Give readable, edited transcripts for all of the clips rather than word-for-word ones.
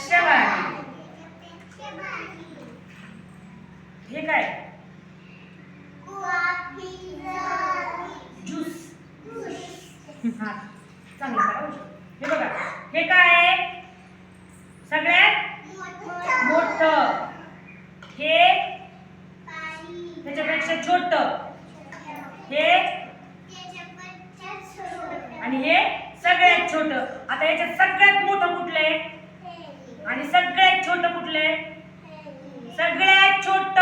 त्याच्यापेक्षा भारी. हे काय? ज्यूस. हा चांगलं करा. हे बघा, हे काय आहे? सगळ्यात मोठं. हे त्याच्यापेक्षा छोट. हे आणि हे सगळ्यात छोट. आता याच्यात सगळ्यात मोठं कुठलं आहे आणि सगळ्यात छोट कुठलं आहे? सगळ्यात छोट.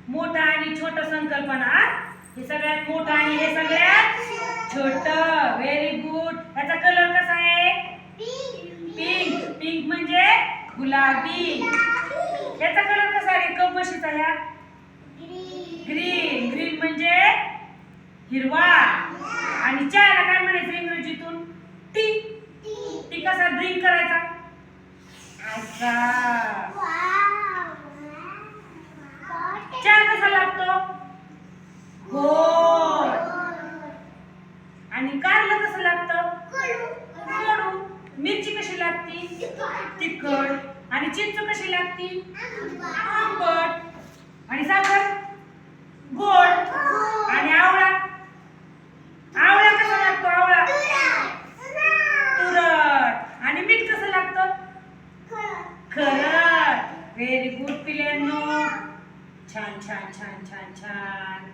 मोठं आणि छोट संकल्पना. हे सगळ्यात मोठं आणि हे सगळ्यात छोट. Very good. याचा कलर कसा आहे? पिंक. पिंक म्हणजे गुलाबी. याचा कलर कसा आहे? कप बशीचा ह्या ग्रीन. ग्रीन म्हणजे हिरवा. आणि चहाला काय म्हणायचं इंग्रजीतून? टी. टी कसा ड्रिंक करायचा? असा. चहा कसा लागतो? गोड. आणि कारलं कसं लागतं? कडू. मिरची कशी लागती? तिखट. आणि चिंच कशी लागती? आंबट. आणि साखर गोड. आणि आवळा? आवळा कसा लागतो? आवळा तुरट. आणि मीठ कसं लागतं? खरड. व्हेरी गुड पिल्यांनो. छान छान छान छान छान.